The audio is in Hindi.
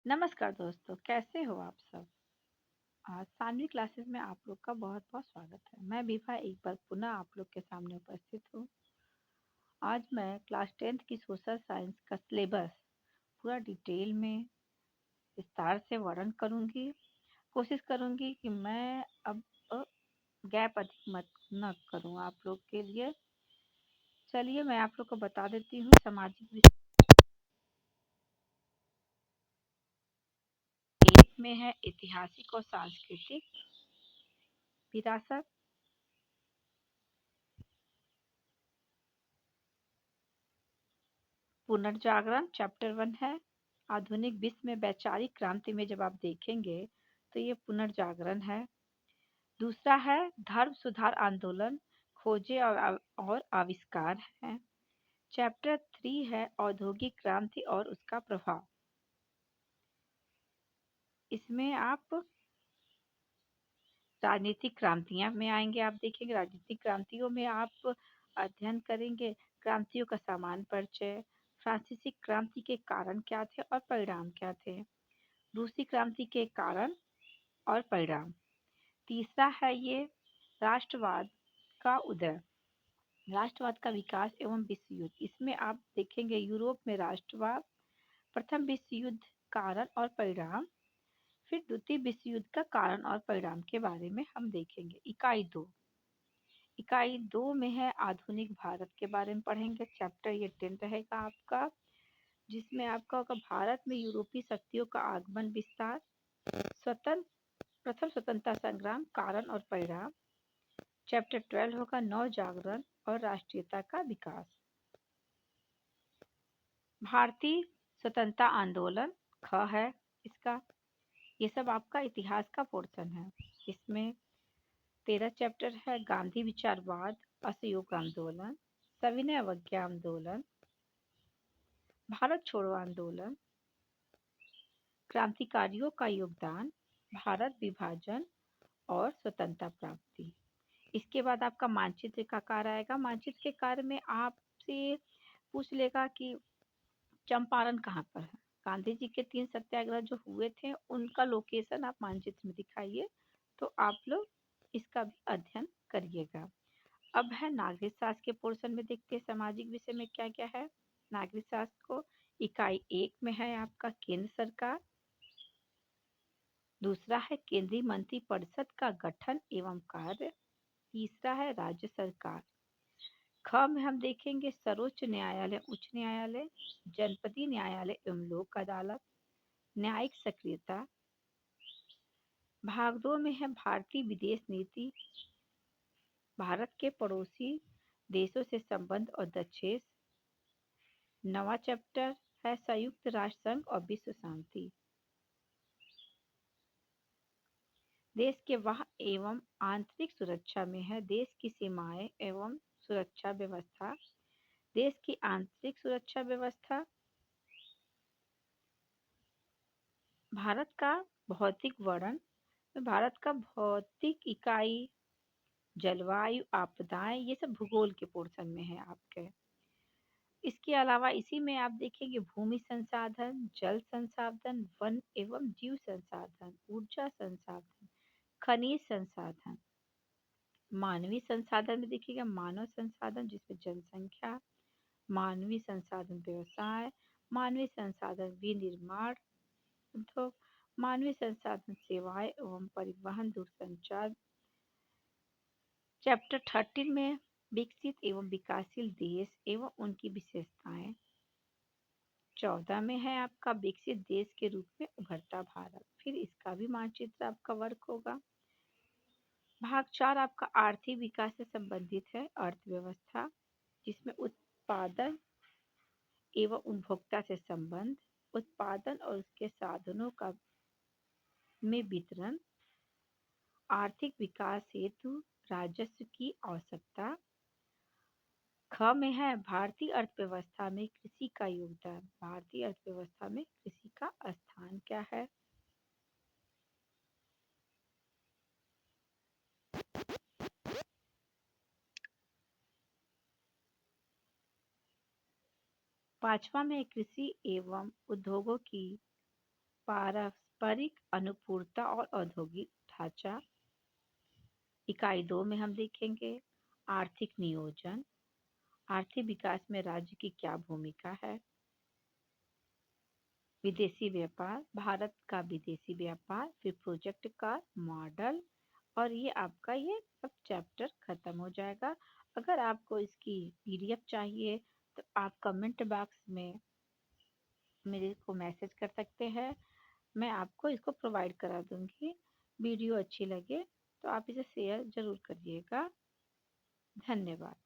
नमस्कार दोस्तों, कैसे हो आप सब? आज सानवी क्लासेस में आप लोग का बहुत बहुत स्वागत है। मैं विभा एक बार पुनः आप लोग के सामने उपस्थित हूँ। आज मैं क्लास 10th की सोशल साइंस का सिलेबस पूरा डिटेल में विस्तार से वर्णन करूँगी। कोशिश करूँगी कि मैं अब गैप अधिक मत न करूँ आप लोग के लिए। चलिए मैं आप लोग को बता देती हूँ सामाजिक विषय एक में है ऐतिहासिक और सांस्कृतिक विरासत। पुनर्जागरण चैप्टर 1 है। आधुनिक विश्व में वैचारिक क्रांति में जब आप देखेंगे तो ये पुनर्जागरण है। दूसरा है धर्म सुधार आंदोलन, खोजे और आविष्कार है। चैप्टर 3 है औद्योगिक क्रांति और उसका प्रभाव। इसमें आप राजनीतिक क्रांतियां में आएंगे। आप देखेंगे राजनीतिक क्रांतियों में आप अध्ययन करेंगे क्रांतियों का सामान्य परिचय, फ्रांसीसी क्रांति के कारण क्या थे और परिणाम क्या थे, रूसी क्रांति के कारण और परिणाम। तीसरा है ये राष्ट्रवाद का उदय, राष्ट्रवाद का विकास एवं विश्व युद्ध। इसमें आप देखेंगे यूरोप में राष्ट्रवाद, प्रथम विश्व युद्ध कारण और परिणाम, फिर द्वितीय विश्व युद्ध का कारण और परिणाम के बारे में हम देखेंगे। इकाई 2 में है आधुनिक भारत के बारे में पढ़ेंगे। चैप्टर ये 10 रहेगा आपका, जिसमें आपका होगा भारत में यूरोपीय शक्तियों का आगमन विस्तार, स्वतंत्र प्रथम स्वतंत्रता संग्राम कारण और परिणाम। चैप्टर 12 होगा नव जागरण और राष्ट्रीयता का विकास। भारतीय स्वतंत्रता आंदोलन ख है इसका। ये सब आपका इतिहास का पोर्शन है। इसमें 13 चैप्टर है गांधी विचारवाद, असहयोग आंदोलन, सविनय अवज्ञा आंदोलन, भारत छोड़ो आंदोलन, क्रांतिकारियों का योगदान, भारत विभाजन और स्वतंत्रता प्राप्ति। इसके बाद आपका मानचित्र का कार्य आएगा। मानचित्र के कार्य में आपसे पूछ लेगा कि चंपारण कहाँ पर है। गांधी जी के 3 सत्याग्रह जो हुए थे उनका लोकेशन आप मानचित्र में दिखाइए, तो आप लोग इसका भी अध्ययन करिएगा। अब है नागरिक शास्त्र के पोर्शन में देखते हैं सामाजिक विषय में क्या क्या है। नागरिक शास्त्र को इकाई 1 में है आपका केंद्र सरकार। दूसरा है केंद्रीय मंत्रिपरिषद का गठन एवं कार्य। तीसरा है राज्य सरकार। ख में हम देखेंगे सर्वोच्च न्यायालय, उच्च न्यायालय, जनपदीय न्यायालय एवं लोक अदालत, न्यायिक सक्रियता। भाग 2 में है भारतीय विदेश नीति, भारत के पड़ोसी देशों से संबंध और दक्षेश। नवा चैप्टर है संयुक्त राष्ट्र संघ और विश्व शांति। देश के बाह्य एवं आंतरिक सुरक्षा में है देश की सीमाएं एवं सुरक्षा व्यवस्था, देश की आंतरिक सुरक्षा व्यवस्था, भारत का भौतिक वर्णन, भारत का भौतिक इकाई, जलवायु, आपदाएं, ये सब भूगोल के पोर्शन में है आपके। इसके अलावा इसी में आप देखेंगे भूमि संसाधन, जल संसाधन, वन एवं जीव संसाधन, ऊर्जा संसाधन, खनिज संसाधन। मानवीय संसाधन में देखिएगा मानव संसाधन जिसमें जनसंख्या, मानवीय संसाधन व्यवसाय, मानवीय संसाधन विनिर्माण उद्योग, मानवीय संसाधन सेवाएं एवं परिवहन दूरसंचार। चैप्टर 13 में विकसित एवं विकासशील देश एवं उनकी विशेषताएं। 14 में है आपका विकसित देश के रूप में उभरता भारत, फिर इसका भी मानचित्र आपका वर्क होगा। भाग 4 आपका आर्थिक विकास से संबंधित है, अर्थव्यवस्था, जिसमें उत्पादन एवं उपभोक्ता से संबंध, उत्पादन और उसके साधनों का में वितरण, आर्थिक विकास हेतु राजस्व की आवश्यकता। ख में है भारतीय अर्थव्यवस्था में कृषि का योगदान, भारतीय अर्थव्यवस्था में कृषि का स्थान क्या है। पांचवा में कृषि एवं उद्योगों की पारस्परिक अनुपूरता और औद्योगिक ढांचा। इकाई 2 में हम देखेंगे आर्थिक नियोजन, आर्थिक विकास में राज्य की क्या भूमिका है। विदेशी व्यापार, भारत का विदेशी व्यापार, फिर प्रोजेक्ट का मॉडल, और ये आपका ये सब चैप्टर खत्म हो जाएगा। अगर आपको इसकी पीडीएफ चाहिए तो आप कमेंट बॉक्स में मेरे को मैसेज कर सकते हैं, मैं आपको इसको प्रोवाइड करा दूंगी। वीडियो अच्छी लगे तो आप इसे शेयर जरूर करिएगा। धन्यवाद।